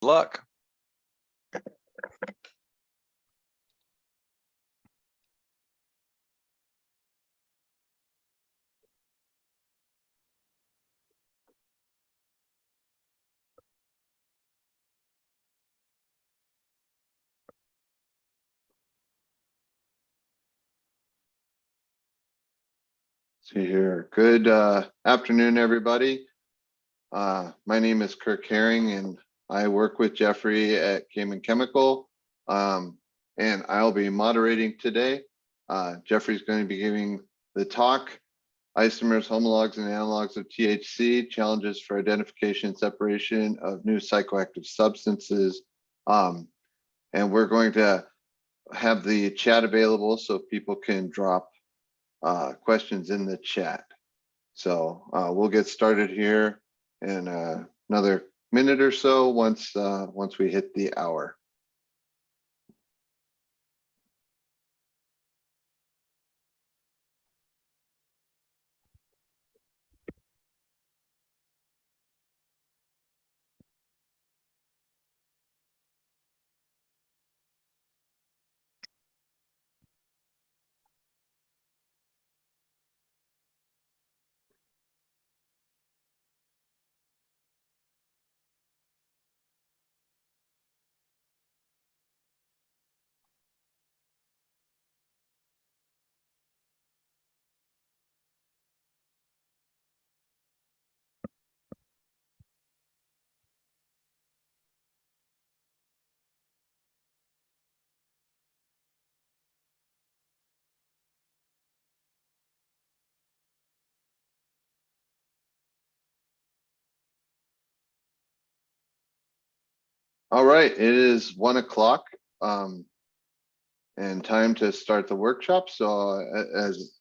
Luck. See here. Good afternoon, everybody. My name is Kirk Herring, and I work with Jeffrey at Cayman Chemical, and I'll be moderating today. Jeffrey's going to be giving the talk, Isomers, Homologs, and Analogues of THC, Challenges for Identification and Separation of New Psychoactive Substances. And we're going to have the chat available so people can drop questions in the chat. So we'll get started here in another minute or so once we hit the hour. All right, it is 1 o'clock and time to start the workshop. So as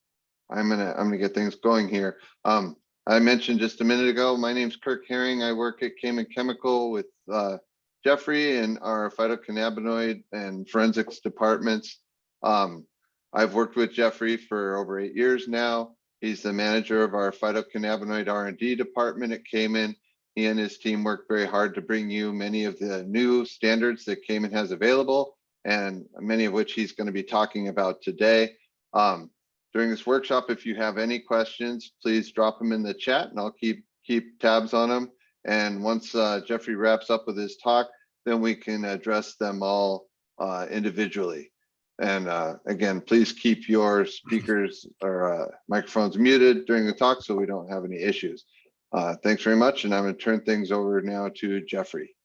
I'm gonna get things going here. I mentioned just a minute ago, my name's Kirk Herring. I work at Cayman Chemical with Jeffrey in our phytocannabinoid and forensics departments. I've worked with Jeffrey for over 8 years now. He's the manager of our phytocannabinoid R&D department at Cayman. He and his team work very hard to bring you many of the new standards that Cayman has available, and many of which he's going to be talking about today. During this workshop, if you have any questions, please drop them in the chat and I'll keep tabs on them. And once Jeffrey wraps up with his talk, then we can address them all individually. And again, please keep your speakers or microphones muted during the talk so we don't have any issues. Thanks very much. And I'm going to turn things over now to Jeffrey.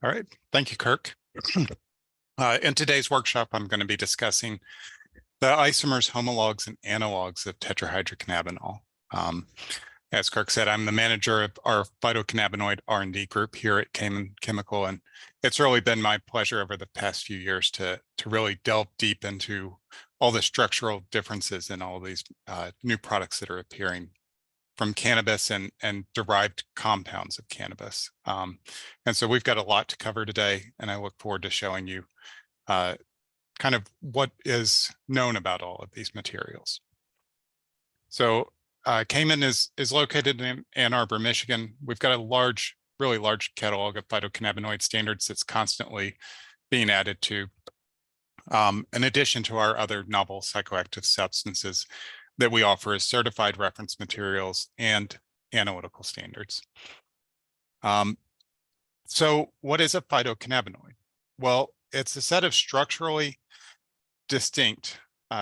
All right. Thank you, Kirk. In today's workshop, I'm going to be discussing the isomers, homologs, and analogues of tetrahydrocannabinol. As Kirk said, I'm the manager of our phytocannabinoid R&D group here at Cayman Chemical, and it's really been my pleasure over the past few years to really delve deep into all the structural differences in all of these new products that are appearing from cannabis and derived compounds of cannabis. And so we've got a lot to cover today, and I look forward to showing you kind of what is known about all of these materials. So Cayman is located in Ann Arbor, Michigan. We've got a really large catalog of phytocannabinoid standards that's constantly being added to, in addition to our other novel psychoactive substances that we offer as certified reference materials and analytical standards. So what is a phytocannabinoid? Well, it's a set of structurally distinct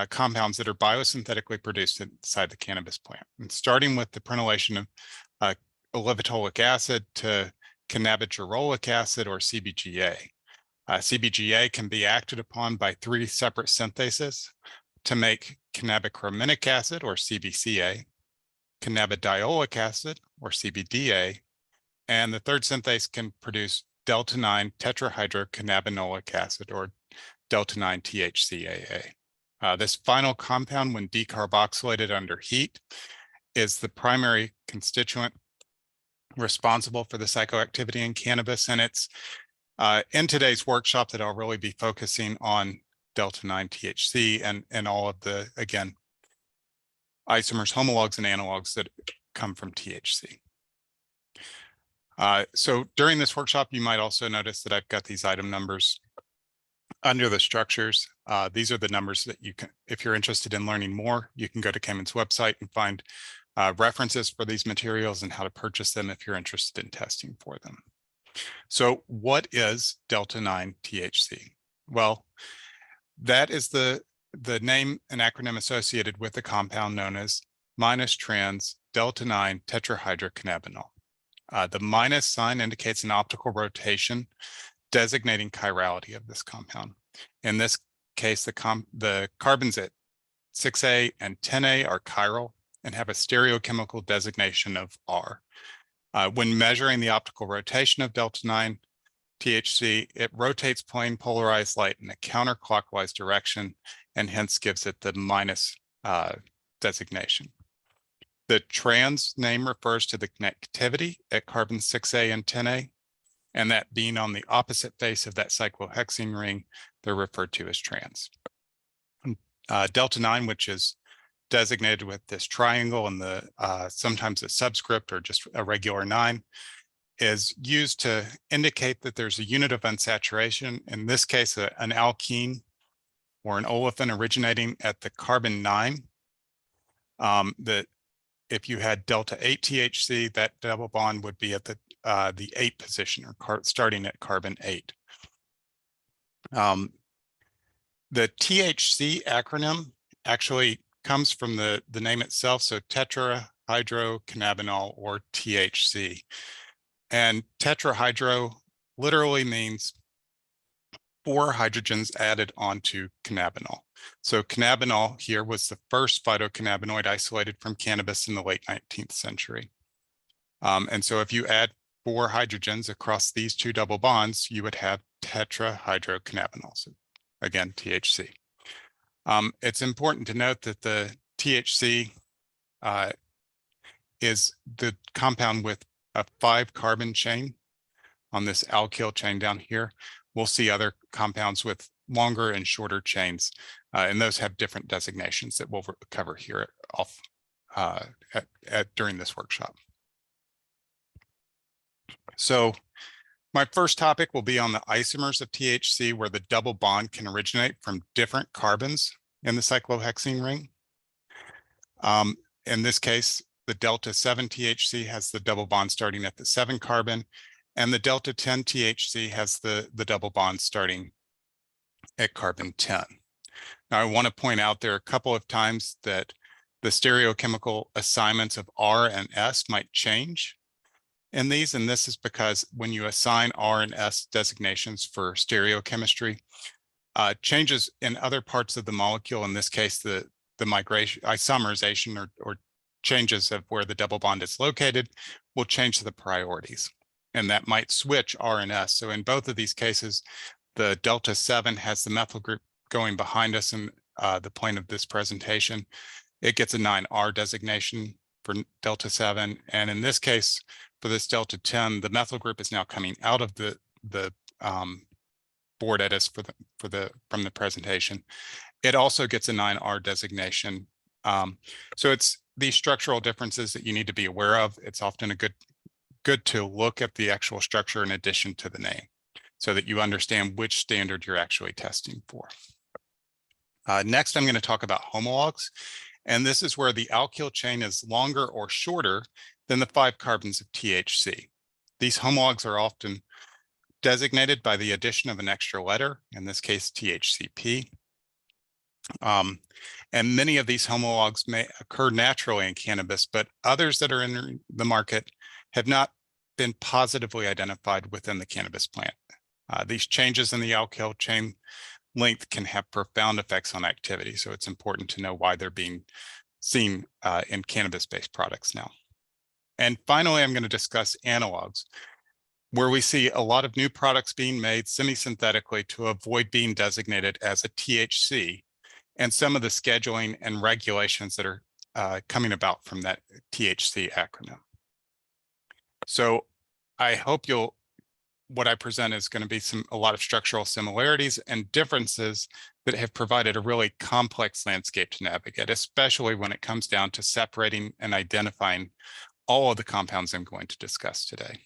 compounds that are biosynthetically produced inside the cannabis plant. And starting with the prenylation of olivotolic acid to cannabigerolic acid, or CBGA. CBGA can be acted upon by 3 separate synthases to make cannabichrominic acid, or CBCA, cannabidiolic acid, or CBDA, and the third synthase can produce delta-9 tetrahydrocannabinolic acid, or delta-9 THCAA. This final compound, when decarboxylated under heat, is the primary constituent responsible for the psychoactivity in cannabis, and it's in today's workshop that I'll really be focusing on delta-9 THC and all of the, again, isomers, homologs, and analogues that come from THC. So during this workshop, you might also notice that I've got these item numbers under the structures. These are the numbers that you can, if you're interested in learning more, you can go to Cayman's website and find references for these materials and how to purchase them if you're interested in testing for them. So what is Delta-9 THC? Well, that is the name and acronym associated with the compound known as -trans Delta-9 tetrahydrocannabinol. The minus sign indicates an optical rotation designating chirality of this compound. In this case, the carbons at 6A and 10A are chiral and have a stereochemical designation of R. When measuring the optical rotation of Delta-9 THC, it rotates plane polarized light in a counterclockwise direction and hence gives it the minus designation. The trans name refers to the connectivity at carbon 6A and 10A, and that being on the opposite face of that cyclohexene ring, they're referred to as trans. Delta-9, which is designated with this triangle and the sometimes a subscript or just a regular 9, is used to indicate that there's a unit of unsaturation, in this case, an alkene or an olefin originating at the carbon 9. That if you had Delta-8 THC, that double bond would be at the 8 position or starting at carbon 8. The THC acronym actually comes from the name itself, so tetrahydrocannabinol or THC. And tetrahydro literally means 4 hydrogens added onto cannabinol. So cannabinol here was the first phytocannabinoid isolated from cannabis in the late 19th century. And so if you add 4 hydrogens across these 2 double bonds, you would have tetrahydrocannabinol. So again, THC. It's important to note that the THC is the compound with a 5-carbon chain on this alkyl chain down here. We'll see other compounds with longer and shorter chains, and those have different designations that we'll cover here during this workshop. So my first topic will be on the isomers of THC, where the double bond can originate from different carbons in the cyclohexene ring. In this case, the Delta-7 THC has the double bond starting at the 7 carbon, and the Delta-10 THC has the double bond starting at carbon 10. Now, I want to point out there are a couple of times that the stereochemical assignments of R and S might change in these, and this is because when you assign R and S designations for stereochemistry, changes in other parts of the molecule, in this case, the migration, isomerization or changes of where the double bond is located, will change the priorities. And that might switch R and S. So in both of these cases, the Delta-7 has the methyl group going behind us in the plane of this presentation. It gets a 9R designation for Delta-7. And in this case, for this Delta-10, the methyl group is now coming out of the board at us from the presentation. It also gets a 9R designation. So it's these structural differences that you need to be aware of. It's often good to look at the actual structure in addition to the name, so that you understand which standard you're actually testing for. Next, I'm going to talk about homologs, and this is where the alkyl chain is longer or shorter than the 5 carbons of THC. These homologs are often designated by the addition of an extra letter, in this case THCP. And many of these homologs may occur naturally in cannabis, but others that are in the market have not been positively identified within the cannabis plant. These changes in the alkyl chain length can have profound effects on activity, so it's important to know why they're being seen in cannabis-based products now. And finally, I'm going to discuss analogs, where we see a lot of new products being made semi-synthetically to avoid being designated as a THC, and some of the scheduling and regulations that are coming about from that THC acronym. So I hope what I present is going to be a lot of structural similarities and differences that have provided a really complex landscape to navigate, especially when it comes down to separating and identifying all of the compounds I'm going to discuss today.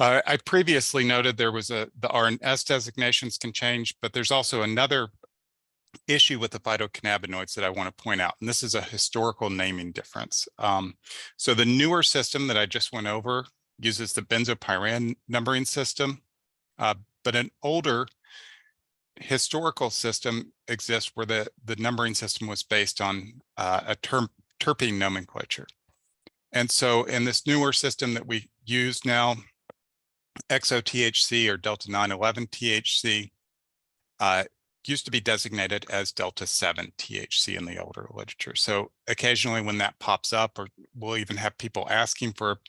I previously noted there was the R&S designations can change, but there's also another issue with the phytocannabinoids that I want to point out, and this is a historical naming difference. So the newer system that I just went over uses the benzopyran numbering system, but an older historical system exists where the numbering system was based on a terpene nomenclature. And so in this newer system that we use now, XO-THC or delta 911 THC used to be designated as delta 7 THC in the older literature. So occasionally when that pops up, or we'll even have people asking for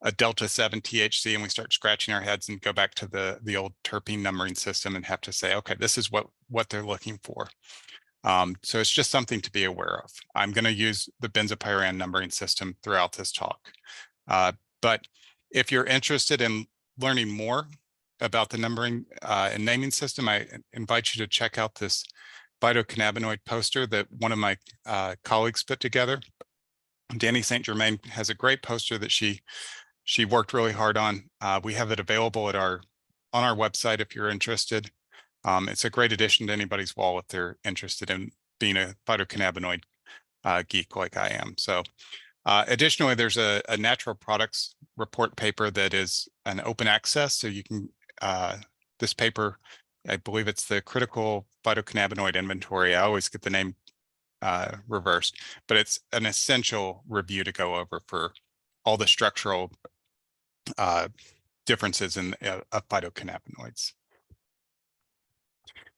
a delta 7 THC, and we start scratching our heads and go back to the old terpene numbering system and have to say, okay, this is what they're looking for. So it's just something to be aware of. I'm going to use the benzopyran numbering system throughout this talk. But if you're interested in learning more about the numbering and naming system, I invite you to check out this phytocannabinoid poster that one of my colleagues put together. Danny St. Germain has a great poster that she worked really hard on. We have it available at on our website if you're interested. It's a great addition to anybody's wall if they're interested in being a phytocannabinoid geek like I am. So additionally, there's a natural products report paper that is an open access. So you can, this paper, I believe it's the critical phytocannabinoid inventory. I always get the name reversed, but it's an essential review to go over for all the structural differences in phytocannabinoids.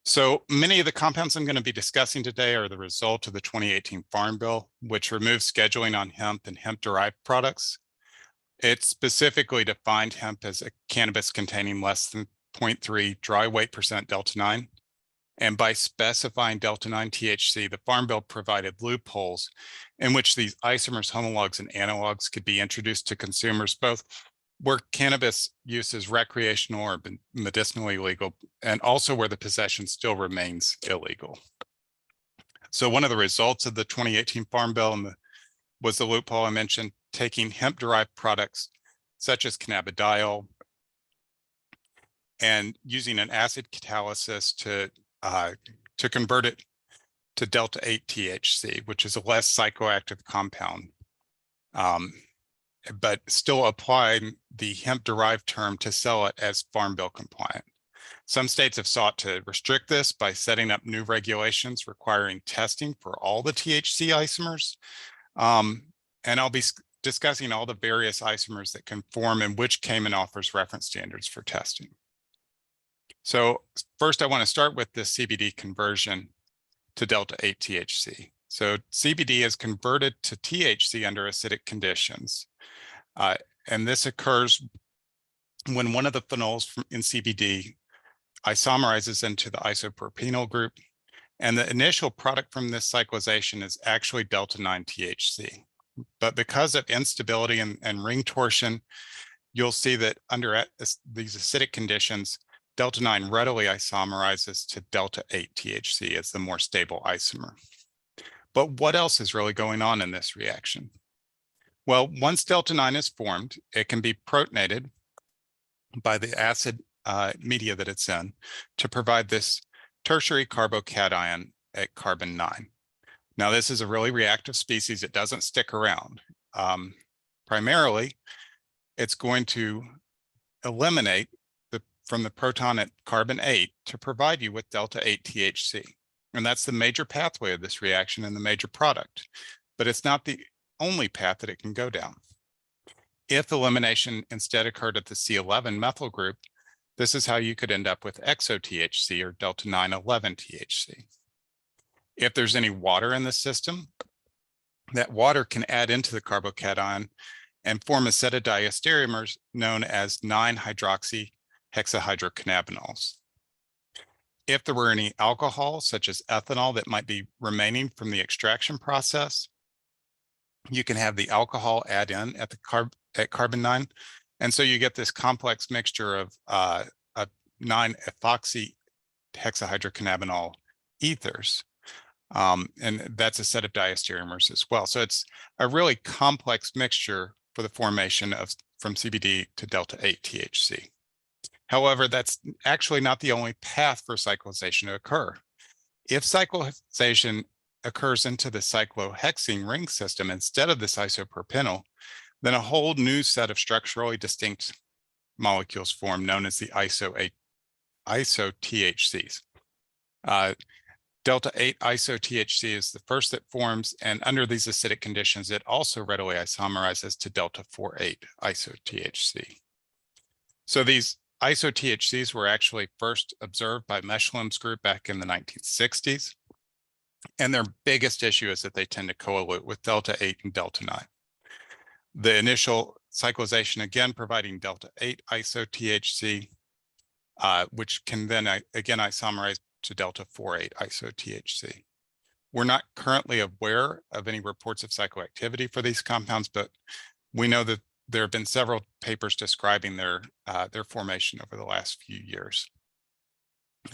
So many of the compounds I'm going to be discussing today are the result of the 2018 Farm Bill, which removes scheduling on hemp and hemp-derived products. It specifically defined hemp as a cannabis containing less than 0.3 dry weight % delta-9. And by specifying delta-9 THC, the Farm Bill provided loopholes in which these isomers, homologs, and analogs could be introduced to consumers, both where cannabis use is recreational or medicinally legal, and also where the possession still remains illegal. So one of the results of the 2018 Farm Bill was the loophole I mentioned, taking hemp-derived products such as cannabidiol and using an acid catalysis to convert it to delta-8 THC, which is a less psychoactive compound, but still applying the hemp-derived term to sell it as Farm Bill compliant. Some states have sought to restrict this by setting up new regulations requiring testing for all the THC isomers. And I'll be discussing all the various isomers that conform and which Cayman offers reference standards for testing. So first, I want to start with the CBD conversion to delta-8 THC. So CBD is converted to THC under acidic conditions. And this occurs when one of the phenols in CBD isomerizes into the isopropanol group. And the initial product from this cyclization is actually delta-9 THC. But because of instability and ring torsion, you'll see that under these acidic conditions, delta-9 readily isomerizes to delta-8 THC as the more stable isomer. But what else is really going on in this reaction? Well, once delta-9 is formed, it can be protonated by the acid media that it's in to provide this tertiary carbocation at carbon 9. Now, this is a really reactive species. It doesn't stick around. Primarily, it's going to eliminate from the proton at carbon 8 to provide you with delta-8 THC. And that's the major pathway of this reaction and the major product. But it's not the only path that it can go down. If elimination instead occurred at the C11 methyl group, this is how you could end up with XO-THC or delta-911 THC. If there's any water in the system, that water can add into the carbocation and form a set of diastereomers known as 9-hydroxyhexahydrocannabinols. If there were any alcohol, such as ethanol, that might be remaining from the extraction process, you can have the alcohol add in at carbon 9. And so you get this complex mixture of 9-ethoxyhexahydrocannabinol ethers. And that's a set of diastereomers as well. So it's a really complex mixture for the formation of from CBD to delta 8 THC. However, that's actually not the only path for cyclization to occur. If cyclization occurs into the cyclohexene ring system instead of this isopropenyl, then a whole new set of structurally distinct molecules form known as the iso-THCs. Delta 8 iso-THC is the first that forms, and under these acidic conditions, it also readily isomerizes to delta 4,8 iso-THC. So these iso-THCs were actually first observed by Mechlem's group back in the 1960s. And their biggest issue is that they tend to coalute with delta 8 and delta 9. The initial cyclization, again, providing delta 8 iso-THC, which can then again isomerize to delta 4,8 iso-THC. We're not currently aware of any reports of psychoactivity for these compounds, but we know that there have been several papers describing their formation over the last few years.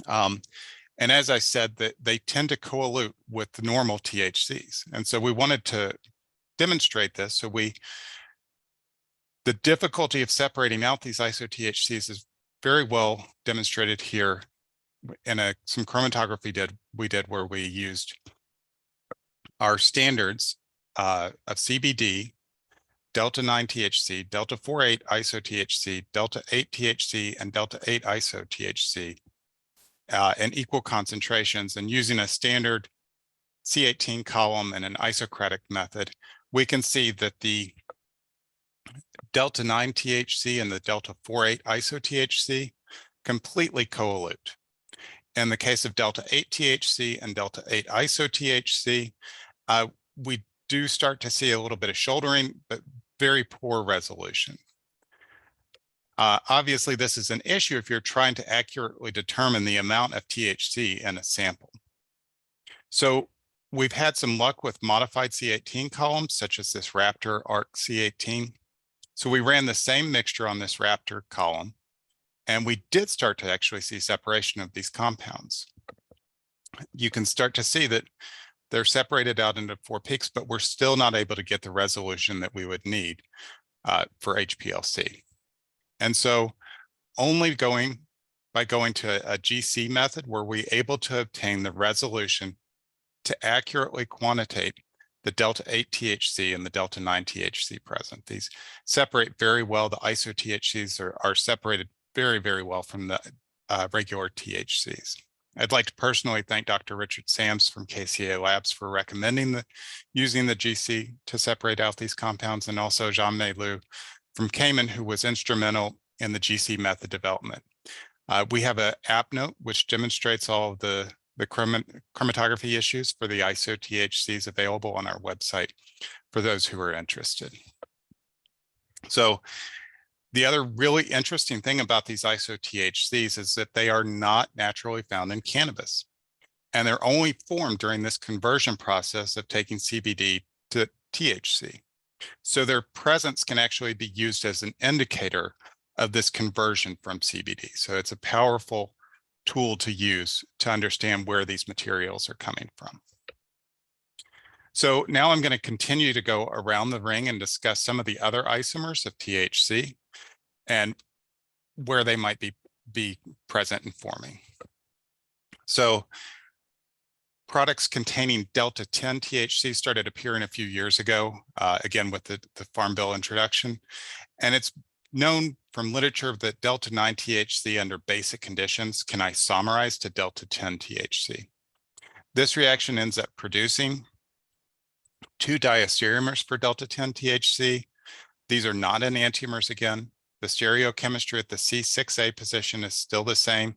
And as I said, that they tend to coalute with the normal THCs. And so we wanted to demonstrate this. So the difficulty of separating out these iso-THCs is very well demonstrated here in some chromatography we did where we used our standards of CBD, delta 9 THC, delta 4,8 iso-THC, delta 8 THC, and delta 8 iso-THC in equal concentrations, and using a standard C18 column and an isocratic method, we can see that the delta 9 THC and the delta 4,8 iso-THC completely coalute. In the case of delta 8 THC and delta 8 iso-THC, we do start to see a little bit of shouldering, but very poor resolution. Obviously, this is an issue if you're trying to accurately determine the amount of THC in a sample. So we've had some luck with modified C18 columns, such as this Raptor ARC C18. So we ran the same mixture on this Raptor column, and we did start to actually see separation of these compounds. You can start to see that they're separated out into 4 peaks, but we're still not able to get the resolution that we would need for HPLC. And so only by going to a GC method were we able to obtain the resolution to accurately quantitate the delta 8 THC and the delta 9 THC present. These separate very well. The iso-THCs are separated very, very well from the regular THCs. I'd like to personally thank Dr. Richard Sams from KCA Labs for recommending using the GC to separate out these compounds, and also Jean-May Liu from Cayman, who was instrumental in the GC method development. We have an app note which demonstrates all of the chromatography issues for the iso-THCs available on our website for those who are interested. So the other really interesting thing about these iso-THCs is that they are not naturally found in cannabis, and they're only formed during this conversion process of taking CBD to THC. So their presence can actually be used as an indicator of this conversion from CBD. So it's a powerful tool to use to understand where these materials are coming from. So now I'm going to continue to go around the ring and discuss some of the other isomers of THC and where they might be present and forming. So products containing delta 10 THC started appearing a few years ago, again with the Farm Bill introduction. And it's known from literature that delta 9 THC under basic conditions can isomerize to delta 10 THC. This reaction ends up producing 2 diastereomers for delta 10 THC. These are not enantiomers again. The stereochemistry at the C6A position is still the same,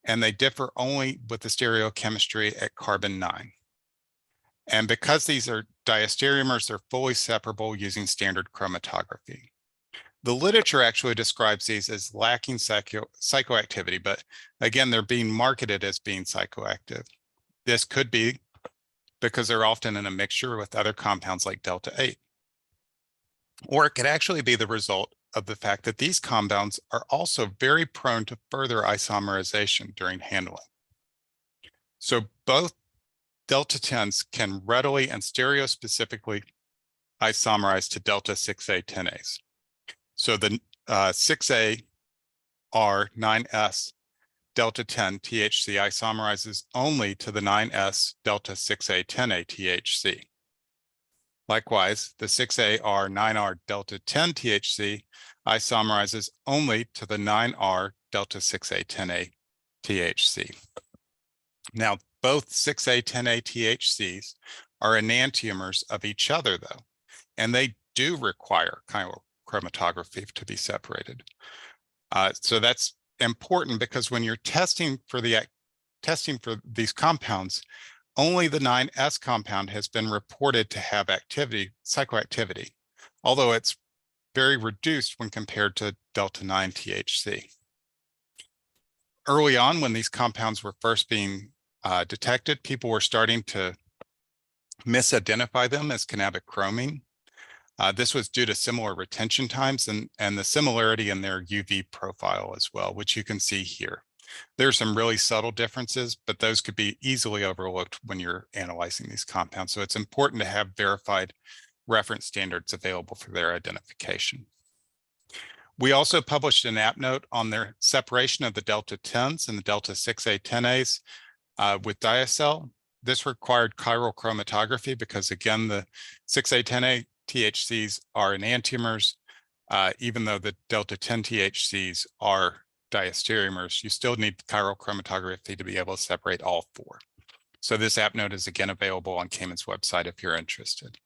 and they differ only with the stereochemistry at carbon 9. And because these are diastereomers, they're fully separable using standard chromatography. The literature actually describes these as lacking psychoactivity, but again, they're being marketed as being psychoactive. This could be because they're often in a mixture with other compounds like delta 8. Or it could actually be the result of the fact that these compounds are also very prone to further isomerization during handling. So both delta 10s can readily and stereospecifically isomerize to delta 6A 10As. So the 6A R9S delta 10 THC isomerizes only to the 9S delta 6A 10A THC. Likewise, the 6A R9R delta 10 THC isomerizes only to the 9R delta 6A 10A THC. Now, both 6A 10A THCs are enantiomers of each other, though, and they do require chromatography to be separated. So that's important because when you're testing for these compounds, only the 9S compound has been reported to have psychoactivity, although it's very reduced when compared to delta 9 THC. Early on, when these compounds were first being detected, people were starting to misidentify them as cannabichromene. This was due to similar retention times and the similarity in their UV profile as well, which you can see here. There's some really subtle differences, but those could be easily overlooked when you're analyzing these compounds. So it's important to have verified reference standards available for their identification. We also published an app note on their separation of the delta 10s and the delta 6A 10As with diacell. This required chiral chromatography because, again, the 6A 10A THCs are enantiomers. Even though the delta 10 THCs are diastereomers, you still need chiral chromatography to be able to separate all four. So this app note is again available on Cayman's website if you're interested.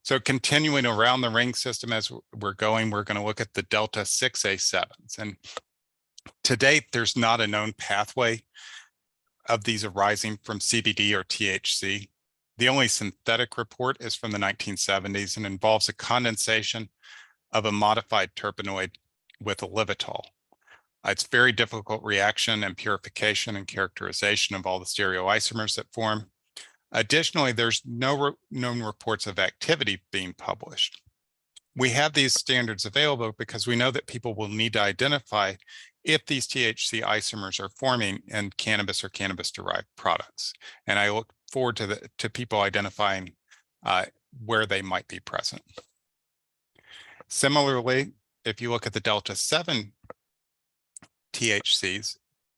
So continuing around the ring system as we're going to look at the delta 6A7s. And to date, there's not a known pathway of these arising from CBD or THC. The only synthetic report is from the 1970s and involves a condensation of a modified terpenoid with olivitol. It's very difficult reaction and purification and characterization of all the stereoisomers that form. Additionally, there's no known reports of activity being published. We have these standards available because we know that people will need to identify if these THC isomers are forming in cannabis or cannabis-derived products. And I look forward to people identifying where they might be present. Similarly, if you look at the delta 7 THCs,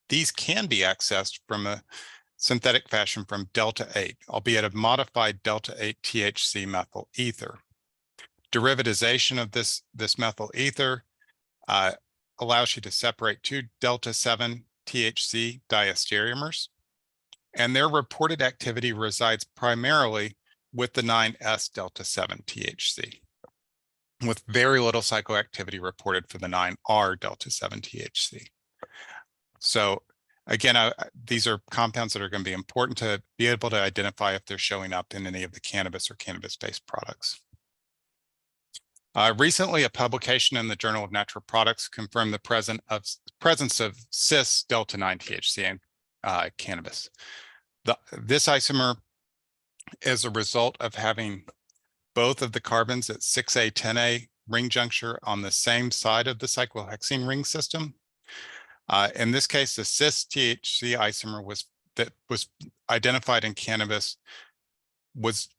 these can be accessed from a synthetic fashion from delta 8, albeit a modified delta 8 THC methyl ether. Derivatization of this methyl ether allows you to separate two delta 7 THC diastereomers, and their reported activity resides primarily with the 9S delta 7 THC, with very little psychoactivity reported for the 9R delta 7 THC. So again, these are compounds that are going to be important to be able to identify if they're showing up in any of the cannabis or cannabis-based products. Recently, a publication in the Journal of Natural Products confirmed the presence of cis delta 9 THC in cannabis. This isomer is a result of having both of the carbons at 6A 10A ring juncture on the same side of the cyclohexene ring system. In this case, the cis THC isomer that was identified in cannabis was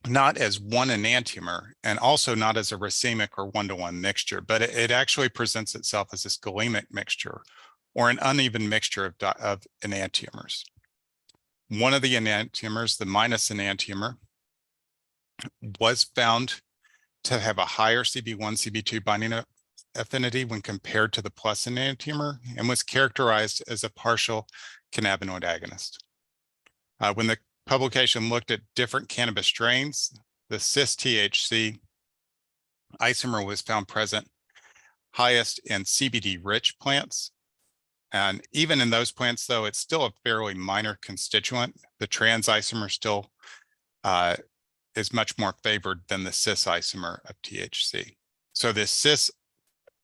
not as one enantiomer and also not as a racemic or one-to-one mixture, but it actually presents itself as this galemic mixture or an uneven mixture of enantiomers. One of the enantiomers, the minus enantiomer, was found to have a higher CB1, CB2 binding affinity when compared to the plus enantiomer and was characterized as a partial cannabinoid agonist. When the publication looked at different cannabis strains, the cis THC isomer was found present highest in CBD-rich plants. And even in those plants, though, it's still a fairly minor constituent. The trans isomer still is much more favored than the cis isomer of THC. So this cis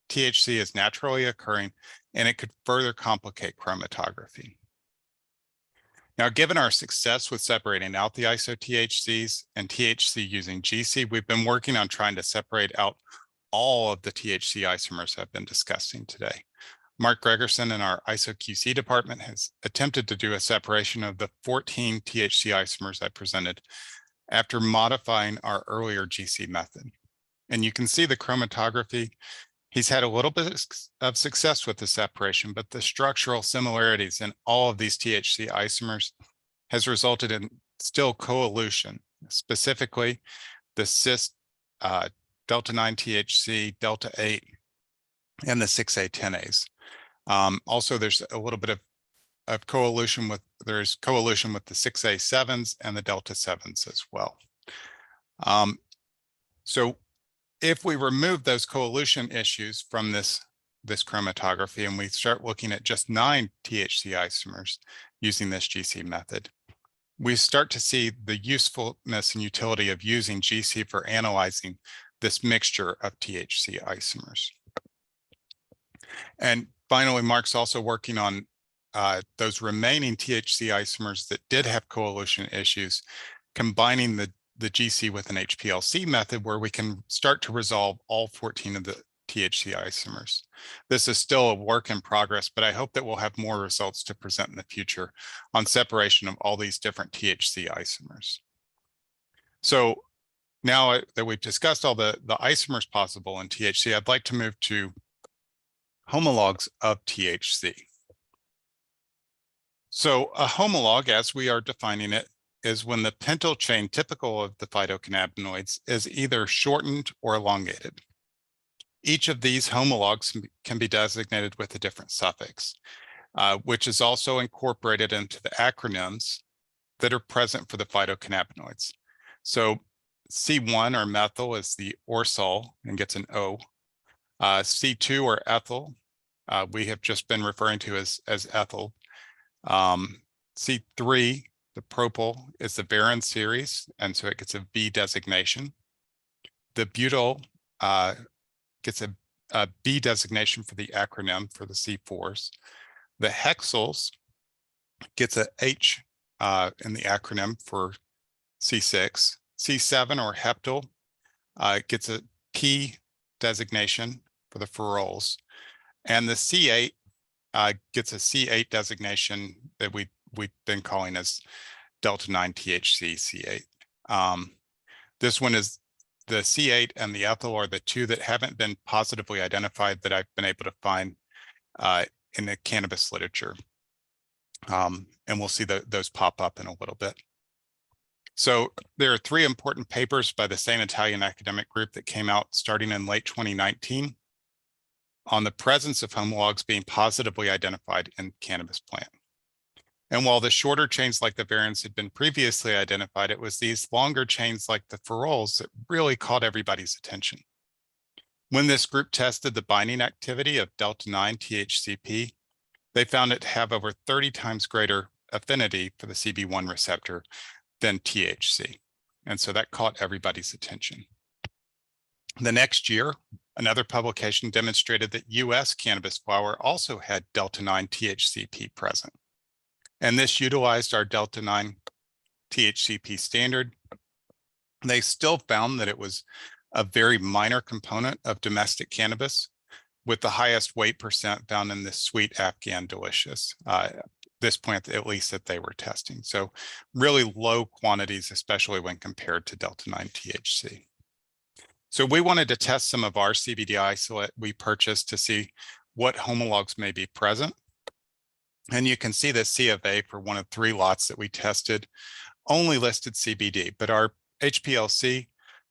THC is naturally occurring, and it could further complicate chromatography. Now, given our success with separating out the iso-THCs and THC using GC, we've been working on trying to separate out all of the THC isomers I've been discussing today. Mark Gregerson in our ISO-QC department has attempted to do a separation of the 14 THC isomers I presented after modifying our earlier GC method. And you can see the chromatography. He's had a little bit of success with the separation, but the structural similarities in all of these THC isomers has resulted in still coelution, specifically the cis delta 9 THC, delta 8, and the 6A10As. Also, there's a little bit of coelution with, there's coelution with the 6A7s and the delta 7s as well. So if we remove those coelution issues from this chromatography and we start looking at just 9 THC isomers using this GC method, we start to see the usefulness and utility of using GC for analyzing this mixture of THC isomers. And finally, Mark's also working on those remaining THC isomers that did have coelution issues, combining the GC with an HPLC method where we can start to resolve all 14 of the THC isomers. This is still a work in progress, but I hope that we'll have more results to present in the future on separation of all these different THC isomers. So now that we've discussed all the isomers possible in THC, I'd like to move to homologs of THC. So a homolog, as we are defining it, is when the pentyl chain typical of the phytocannabinoids is either shortened or elongated. Each of these homologs can be designated with a different suffix, which is also incorporated into the acronyms that are present for the phytocannabinoids. So C1 or methyl is the orsol and gets an O. C2 or ethyl, we have just been referring to as ethyl. C3, the propyl, is the varin series, and so it gets a V designation. The butyl gets a B designation for the acronym for the C4s. The hexyls gets a H in the acronym for C6. C7 or heptyl gets a P designation for the pherols. And the C8 gets a C8 designation that we've been calling as delta 9 THC C8. This one is the C8 and the ethyl are the two that haven't been positively identified that I've been able to find in the cannabis literature. And we'll see those pop up in a little bit. So there are 3 important papers by the same Italian academic group that came out starting in late 2019 on the presence of homologs being positively identified in cannabis plant. And while the shorter chains like the varins had been previously identified, it was these longer chains like the pherols that really caught everybody's attention. When this group tested the binding activity of delta 9 THCP, they found it to have over 30 times greater affinity for the CB1 receptor than THC. And so that caught everybody's attention. The next year, another publication demonstrated that US cannabis flower also had delta 9 THCP present. And this utilized our delta 9 THCP standard. They still found that it was a very minor component of domestic cannabis, with the highest weight percent found in this sweet Afghan delicious, this plant at least that they were testing. So really low quantities, especially when compared to delta 9 THC. So we wanted to test some of our CBD isolate we purchased to see what homologs may be present. And you can see the C of A for one of 3 lots that we tested only listed CBD, but our HPLC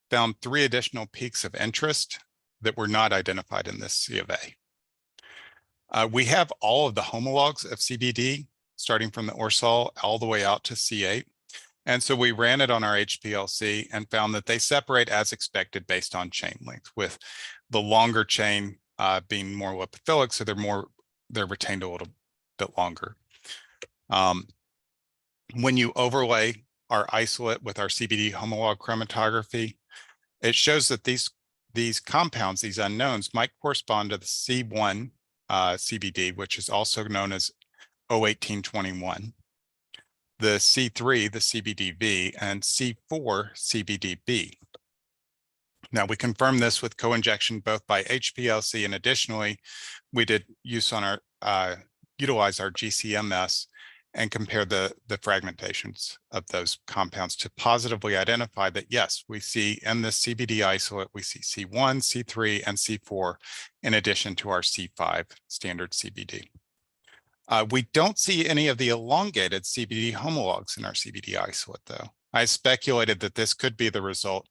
found 3 additional peaks of interest that were not identified in this C of A. We have all of the homologs of CBD, starting from the orsol all the way out to C8. And so we ran it on our HPLC and found that they separate as expected based on chain length, with the longer chain being more lipophilic, so they're retained a little bit longer. When you overlay our isolate with our CBD homolog chromatography, it shows that these compounds, these unknowns, might correspond to the C1 CBD, which is also known as 01821, the C3, the CBDV, and C4 CBDB. Now, we confirmed this with co-injection both by HPLC, and additionally, we did use on our utilize our GCMS and compare the fragmentations of those compounds to positively identify that, yes, we see in this CBD isolate, we see C1, C3, and C4 in addition to our C5 standard CBD. We don't see any of the elongated CBD homologs in our CBD isolate, though. I speculated that this could be the result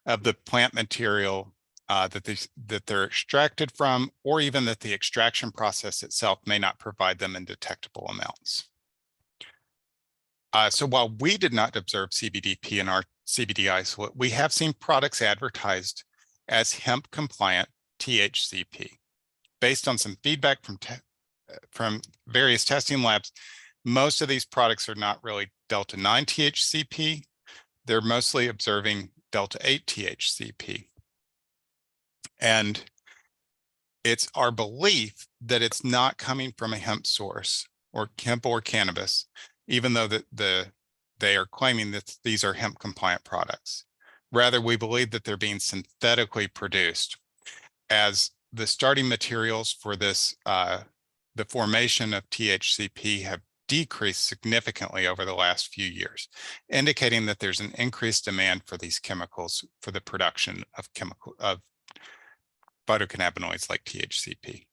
of the plant material that they're extracted from, or even that the extraction process itself may not provide them in detectable amounts. So while we did not observe CBDP in our CBD isolate, we have seen products advertised as hemp-compliant THCP. Based on some feedback from various testing labs, most of these products are not really delta-9 THCP. They're mostly observing delta-8 THCP. And it's our belief that it's not coming from a hemp source or hemp or cannabis, even though they are claiming that these are hemp compliant products. Rather, we believe that they're being synthetically produced, as the starting materials for this, the formation of THCP have decreased significantly over the last few years, indicating that there's an increased demand for these chemicals for the production of phytocannabinoids like THCP.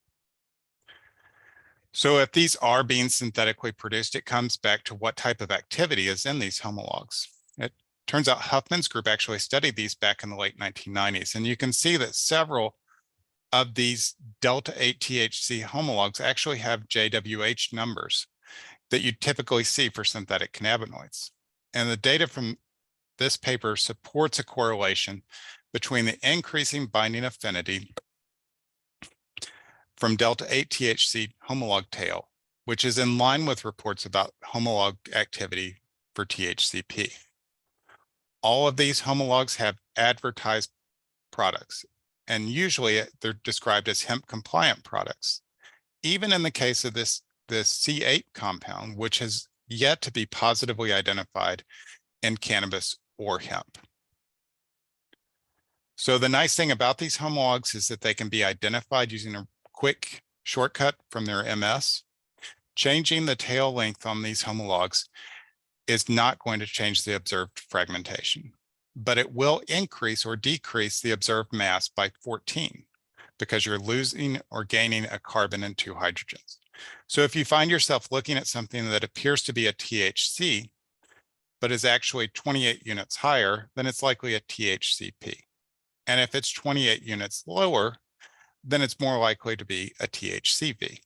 So if these are being synthetically produced, it comes back to what type of activity is in these homologs. It turns out Huffman's group actually studied these back in the late 1990s, and you can see that several of these delta-8 THC homologs actually have JWH numbers that you typically see for synthetic cannabinoids. And the data from this paper supports a correlation between the increasing binding affinity from delta-8 THC homolog tail, which is in line with reports about homolog activity for THCP. All of these homologs have advertised products, and usually they're described as hemp-compliant products. Even in the case of this C8 compound, which has yet to be positively identified in cannabis or hemp. So the nice thing about these homologs is that they can be identified using a quick shortcut from their MS. Changing the tail length on these homologs is not going to change the observed fragmentation, but it will increase or decrease the observed mass by 14 because you're losing or gaining a carbon and 2 hydrogens. So if you find yourself looking at something that appears to be a THC, but is actually 28 units higher, then it's likely a THCP. And if it's 28 units lower, then it's more likely to be a THCV.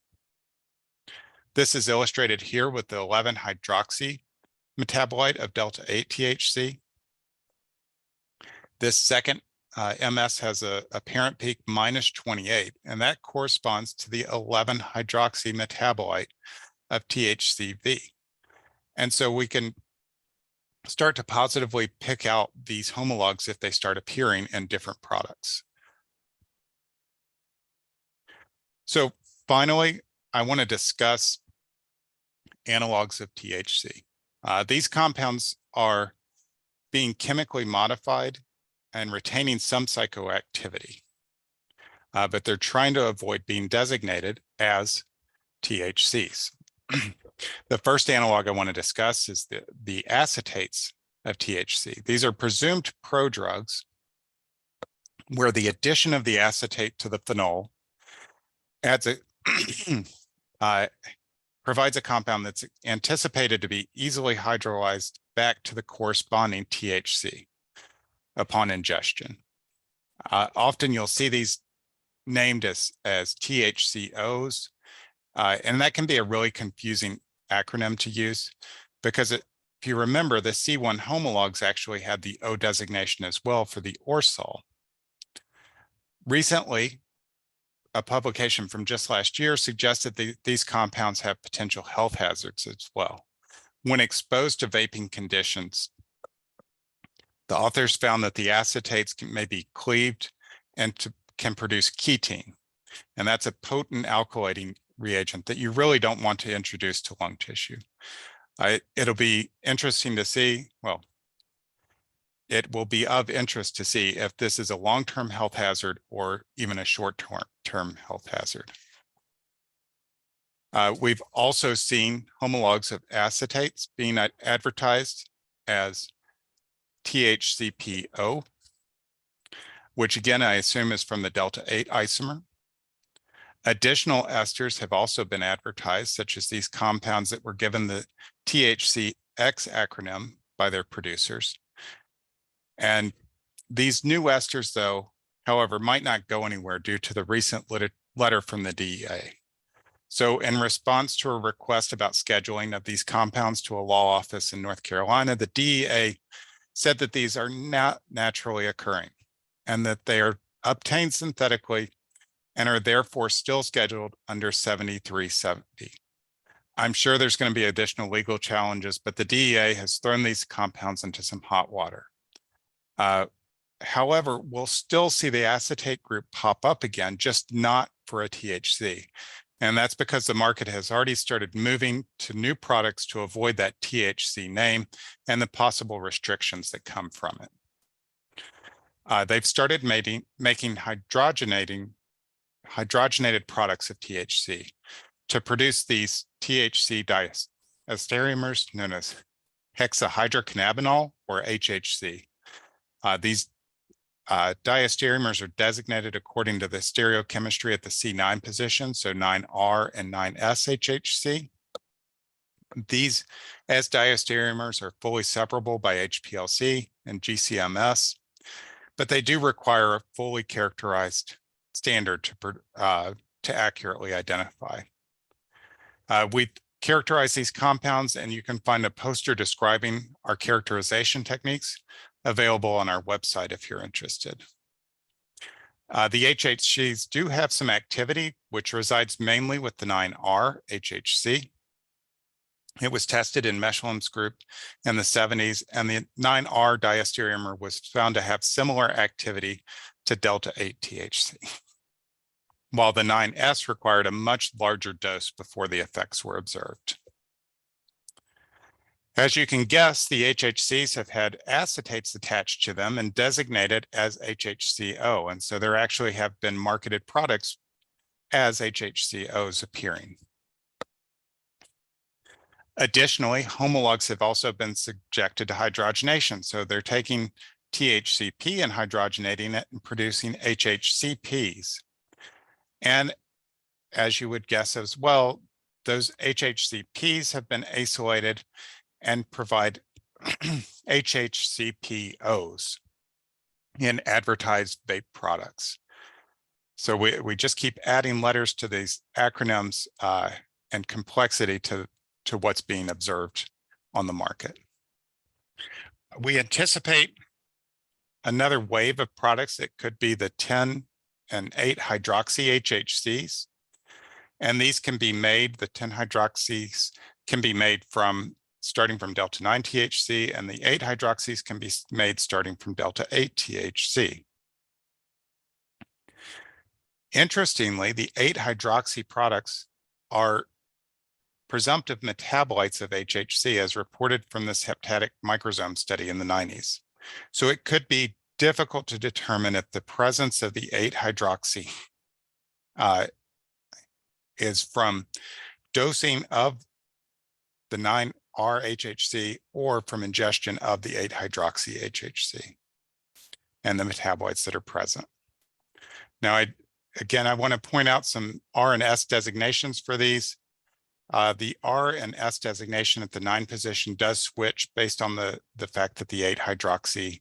This is illustrated here with the 11-hydroxy metabolite of delta-8 THC. This second MS has a parent peak minus 28, and that corresponds to the 11-hydroxy metabolite of THCV. And so we can start to positively pick out these homologs if they start appearing in different products. So finally, I want to discuss analogues of THC. These compounds are being chemically modified and retaining some psychoactivity, but they're trying to avoid being designated as THCs. The first analog I want to discuss is the acetates of THC. These are presumed prodrugs where the addition of the acetate to the phenol adds provides a compound that's anticipated to be easily hydrolyzed back to the corresponding THC upon ingestion. Often you'll see these named as THCOs, and that can be a really confusing acronym to use because if you remember, the C1 homologs actually had the O designation as well for the orsol. Recently, a publication from just last year suggested that these compounds have potential health hazards as well. When exposed to vaping conditions, the authors found that the acetates may be cleaved and can produce ketene, and that's a potent alkylating reagent that you really don't want to introduce to lung tissue. It'll be interesting to see, well, it will be of interest to see if this is a long-term health hazard or even a short-term health hazard. We've also seen homologs of acetates being advertised as THCPO, which again, I assume is from the delta 8 isomer. Additional esters have also been advertised, such as these compounds that were given the THCX acronym by their producers. And these new esters, though, however, might not go anywhere due to the recent letter from the DEA. So in response to a request about scheduling of these compounds to a law office in North Carolina, the DEA said that these are not naturally occurring and that they are obtained synthetically and are therefore still scheduled under 7370. I'm sure there's going to be additional legal challenges, but the DEA has thrown these compounds into some hot water. However, we'll still see the acetate group pop up again, just not for a THC. And that's because the market has already started moving to new products to avoid that THC name and the possible restrictions that come from it. They've started making hydrogenated products of THC to produce these THC diastereomers known as hexahydrocannabinol or HHC. These diastereomers are designated according to the stereochemistry at the C9 position, so 9R and 9S HHC. These S diastereomers are fully separable by HPLC and GCMS, but they do require a fully characterized standard to accurately identify. We characterize these compounds, and you can find a poster describing our characterization techniques available on our website if you're interested. The HHCs do have some activity, which resides mainly with the 9R HHC. It was tested in Mechelin's group in the 70s, and the 9R diastereomer was found to have similar activity to delta 8 THC, while the 9S required a much larger dose before the effects were observed. As you can guess, the HHCs have had acetates attached to them and designated as HHCO, and so there actually have been marketed products as HHCOs appearing. Additionally, homologs have also been subjected to hydrogenation, so they're taking THCP and hydrogenating it and producing HHCPs. And as you would guess as well, those HHCPs have been acylated and provide HHCPOs in advertised vape products. So we just keep adding letters to these acronyms and complexity to what's being observed on the market. We anticipate another wave of products that could be the 10 and 8 hydroxy HHCs. And these can be made, the 10 hydroxys can be made starting from delta 9 THC, and the 8 hydroxys can be made starting from delta 8 THC. Interestingly, the 8 hydroxy products are presumptive metabolites of HHC as reported from this heptatic microsome study in the 90s. So it could be difficult to determine if the presence of the 8 hydroxy is from dosing of the 9R HHC or from ingestion of the 8 hydroxy HHC and the metabolites that are present. Now, I want to point out some R and S designations for these. The R and S designation at the 9 position does switch based on the fact that the 8 hydroxy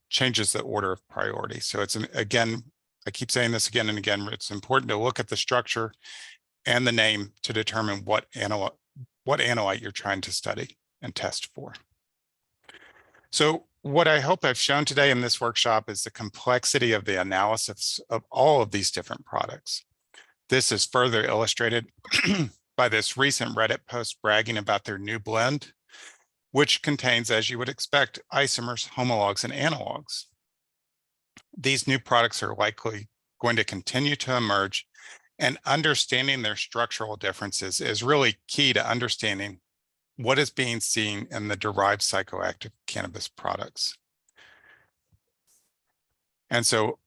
changes the order of priority. So it's, again, I keep saying this again and again, it's important to look at the structure and the name to determine what analyte you're trying to study and test for. So what I hope I've shown today in this workshop is the complexity of the analysis of all of these different products. This is further illustrated by this recent Reddit post bragging about their new blend, which contains, as you would expect, isomers, homologs, and analogues. These new products are likely going to continue to emerge, and understanding their structural differences is really key to understanding what is being seen in the derived psychoactive cannabis products. And so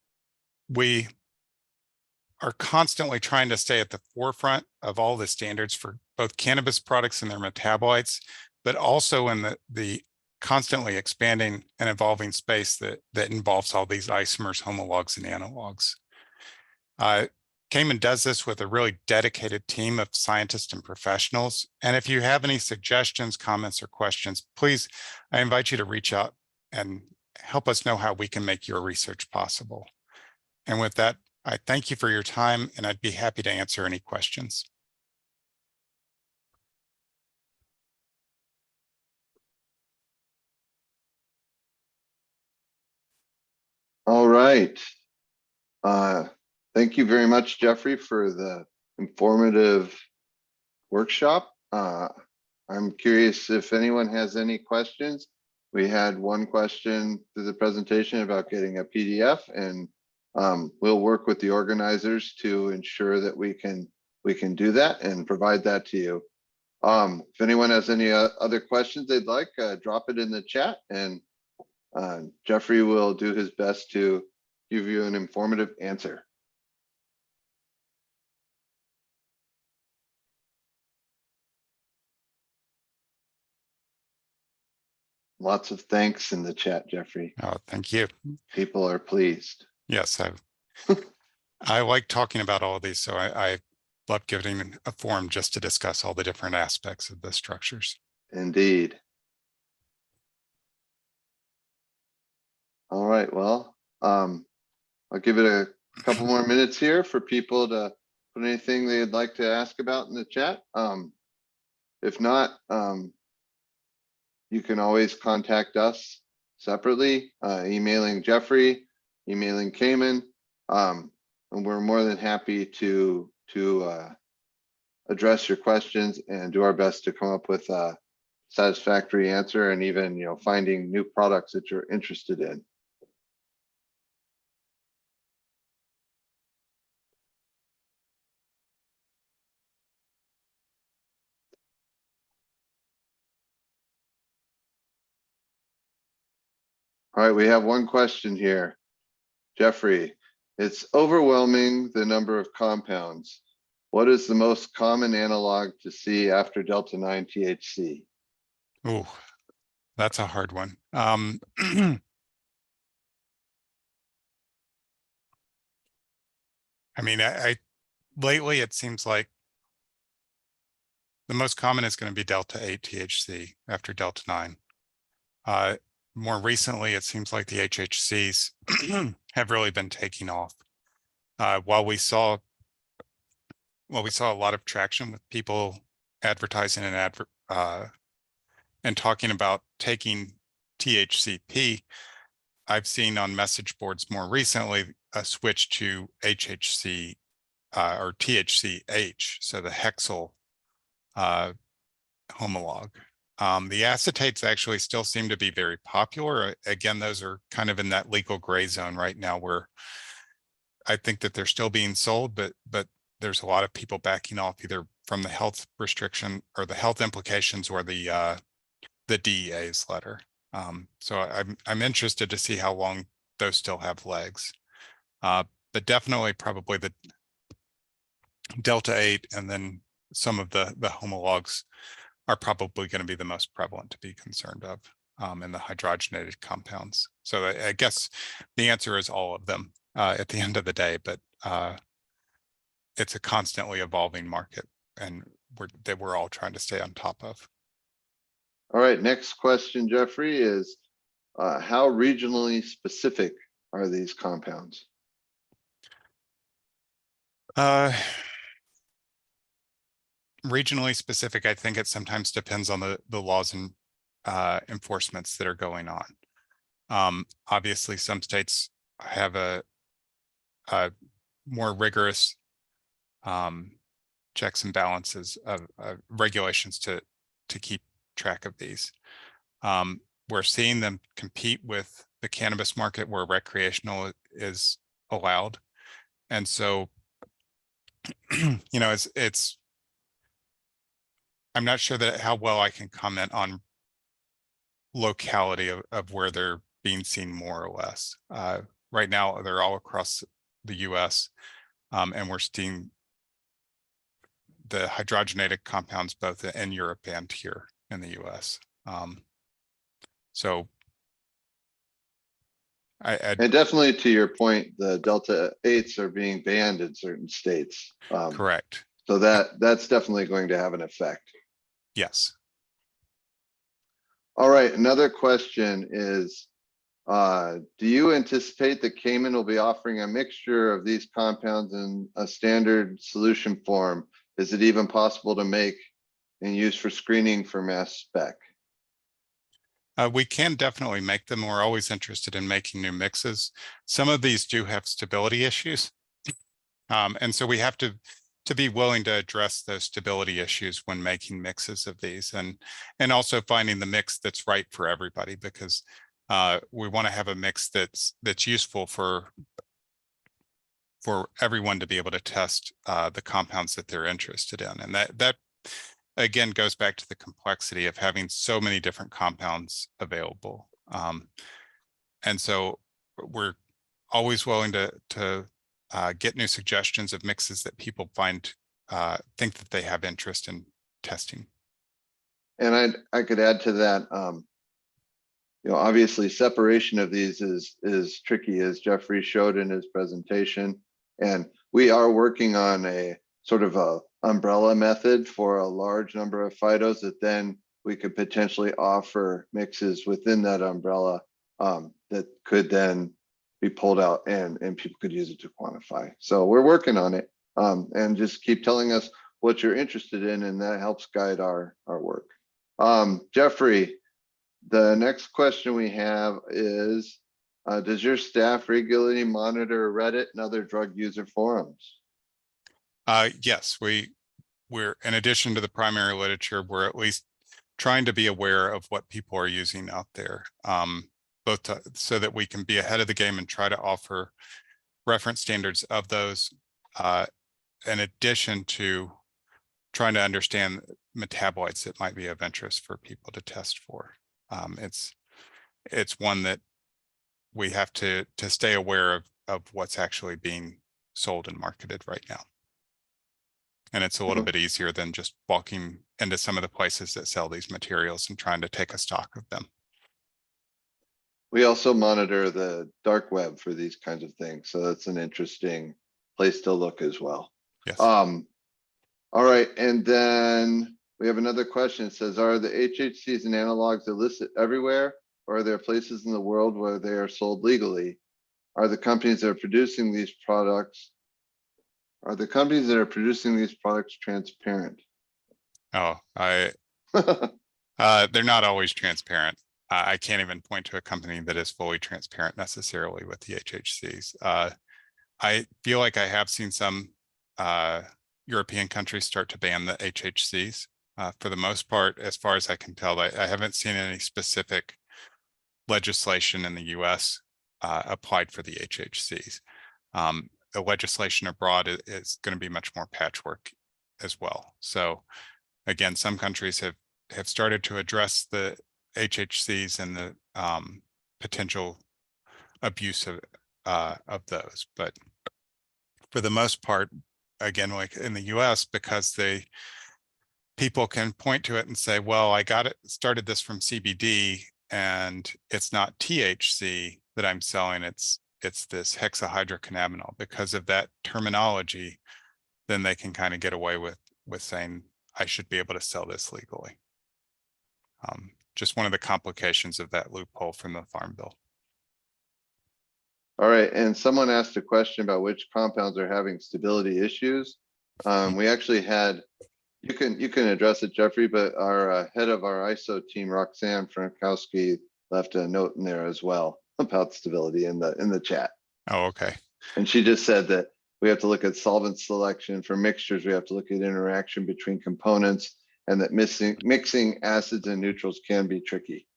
we are constantly trying to stay at the forefront of all the standards for both cannabis products and their metabolites, but also in the constantly expanding and evolving space that involves all these isomers, homologs, and analogs. Cayman does this with a really dedicated team of scientists and professionals. And if you have any suggestions, comments, or questions, please, I invite you to reach out and help us know how we can make your research possible. And with that, I thank you for your time, and I'd be happy to answer any questions. All right. Thank you very much, Jeffrey, for the informative workshop. I'm curious if anyone has any questions. We had one question through the presentation about getting a PDF, and we'll work with the organizers to ensure that we can do that and provide that to you. If anyone has any other questions they'd like, drop it in the chat, and Jeffrey will do his best to give you an informative answer. Lots of thanks in the chat, Jeffrey. Oh, thank you. People are pleased. Yes, I like talking about all of these, so I love giving a forum just to discuss all the different aspects of the structures. Indeed. All right, well, I'll give it a couple more minutes here for people to put anything they'd like to ask about in the chat. If not, you can always contact us separately, emailing Jeffrey, emailing Cayman, and we're more than happy to address your questions and do our best to come up with a satisfactory answer, and even finding new products that you're interested in. All right, we have one question here. Jeffrey, it's overwhelming the number of compounds. What is the most common analog to see after Delta-9 THC? Oh, that's a hard one. I mean, lately it seems like the most common is going to be Delta-8 THC after Delta-9. More recently, it seems like the HHCs have really been taking off. While we saw a lot of traction with people advertising and talking about taking THCP, I've seen on message boards more recently a switch to HHC or THCH, so the hexyl homolog. The acetates actually still seem to be very popular. Again, those are kind of in that legal gray zone right now, where I think that they're still being sold, but there's a lot of people backing off either from the health restriction or the health implications or the DEA's letter. So I'm interested to see how long those still have legs. But definitely probably the Delta-8 and then some of the homologs are probably going to be the most prevalent to be concerned of in the hydrogenated compounds. So I guess the answer is all of them at the end of the day, but it's a constantly evolving market, and we're all trying to stay on top of. All right, next question, Jeffrey, is how regionally specific are these compounds? Regionally specific, I think it sometimes depends on the laws and enforcements that are going on. Obviously, some states have a more rigorous checks and balances of regulations to keep track of these. We're seeing them compete with the cannabis market where recreational is allowed. And so, it's I'm not sure that how well I can comment on locality of where they're being seen more or less. Right now, they're all across the US. And we're seeing the hydrogenated compounds both in Europe and here in the US. So And definitely to your point, the Delta 8s are being banned in certain states. correct. So that's definitely going to have an effect. Yes. All right, another question is, do you anticipate that Cayman will be offering a mixture of these compounds in a standard solution form? Is it even possible to make and use for screening for mass spec? We can definitely make them. We're always interested in making new mixes. Some of these do have stability issues. And so we have to be willing to address those stability issues when making mixes of these, and also finding the mix that's right for everybody, because we want to have a mix that's useful for everyone to be able to test the compounds that they're interested in. And that again goes back to the complexity of having so many different compounds available. And so we're always willing to get new suggestions of mixes that people think that they have interest in testing. And I could add to that, obviously separation of these is tricky, as Jeffrey showed in his presentation. And we are working on a sort of a umbrella method for a large number of phytos that then we could potentially offer mixes within that umbrella that could then be pulled out and people could use it to quantify. So we're working on it, and just keep telling us what you're interested in, and that helps guide our work. Jeffrey, the next question we have is, does your staff regularly monitor Reddit and other drug user forums? Yes, we're in addition to the primary literature, we're at least trying to be aware of what people are using out there, both so that we can be ahead of the game and try to offer reference standards of those, in addition to trying to understand metabolites that might be of interest for people to test for. It's one that we have to stay aware of what's actually being sold and marketed right now. And it's a little bit easier than just walking into some of the places that sell these materials and trying to take a stock of them. We also monitor the dark web for these kinds of things. So that's an interesting place to look as well. Yes. All right. And then we have another question. It says, are the HHCs and analogs illicit everywhere, or are there places in the world where they are sold legally? Are the companies that are producing these products transparent? Oh, they're not always transparent. I can't even point to a company that is fully transparent necessarily with the HHCs. I feel like I have seen some European countries start to ban the HHCs. For the most part, as far as I can tell, I haven't seen any specific legislation in the US applied for the HHCs. The legislation abroad is going to be much more patchwork as well. So again, some countries have started to address the HHCs and the potential abuse of those. But for the most part, again, like in the US, because people can point to it and say, well, I started this from CBD and it's not THC that I'm selling, it's this hexahydrocannabinol. Because of that terminology, then they can kind of get away with saying, I should be able to sell this legally. Just one of the complications of that loophole from the Farm Bill. All right, and someone asked a question about which compounds are having stability issues. We actually had, you can address it, Jeffrey, but our head of our ISO team, Roxanne Frankowski, left a note in there as well about stability in the chat. Oh, okay. And she just said that we have to look at solvent selection for mixtures. We have to look at interaction between components, and that mixing acids and neutrals can be tricky.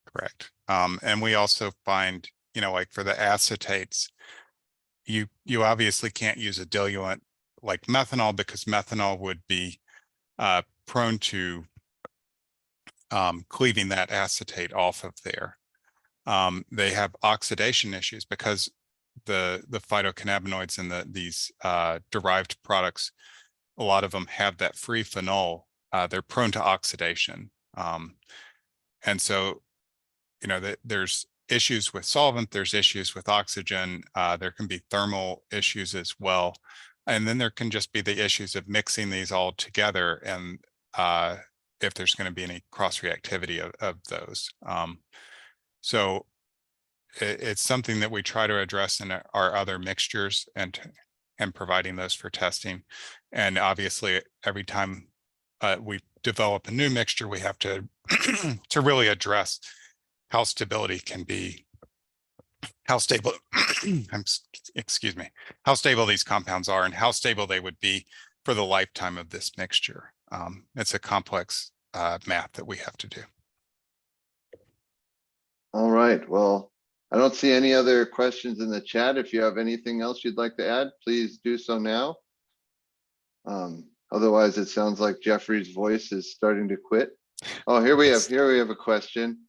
Correct. And we also find, like for the acetates, you obviously can't use a diluent like methanol, because methanol would be prone to cleaving that acetate off of there. They have oxidation issues because the phytocannabinoids and these derived products, a lot of them have that free phenol. They're prone to oxidation. And so, you know, there's issues with solvent, there's issues with oxygen, there can be thermal issues as well. And then there can just be the issues of mixing these all together, and if there's going to be any cross reactivity of those. So it's something that we try to address in our other mixtures and providing those for testing. And obviously, every time we develop a new mixture, we have to to really address how stability can be, how stable, excuse me, how stable these compounds are and how stable they would be for the lifetime of this mixture. It's a complex math that we have to do. All right, well, I don't see any other questions in the chat. If you have anything else you'd like to add, please do so now. Otherwise, it sounds like Jeffrey's voice is starting to quit. Oh, here we have a question.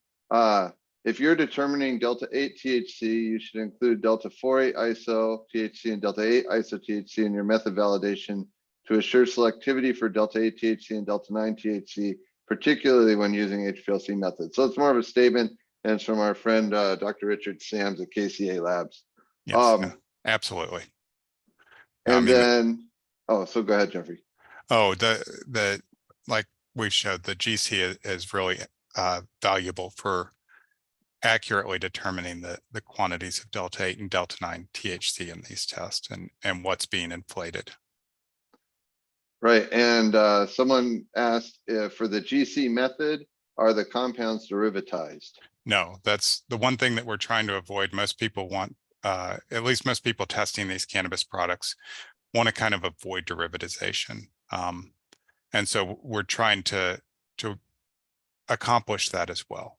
If you're determining delta 8 THC, you should include delta 4-8 iso THC and delta 8 iso THC in your method validation to assure selectivity for delta 8 THC and delta 9 THC, particularly when using HPLC methods. So it's more of a statement, and it's from our friend Dr. Richard Sams at KCA Labs. Yes, absolutely. And then, so go ahead, Jeffrey. Oh, the like we showed, the GC is really valuable for accurately determining the quantities of delta 8 and delta 9 THC in these tests and what's being inflated. Right, and someone asked if for the GC method, are the compounds derivatized? No, that's the one thing that we're trying to avoid. Most people want, at least most people testing these cannabis products, want to kind of avoid derivatization. And so we're trying to accomplish that as well.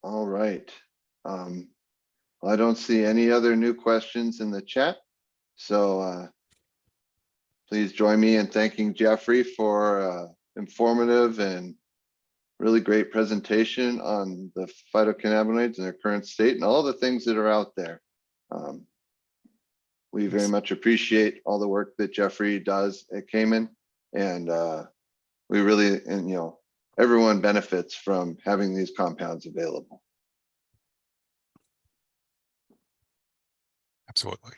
All right. I don't see any other new questions in the chat. So please join me in thanking Jeffrey for informative and really great presentation on the phytocannabinoids and their current state and all the things that are out there. We very much appreciate all the work that Jeffrey does at Cayman, and we really, and you know, everyone benefits from having these compounds available. Absolutely.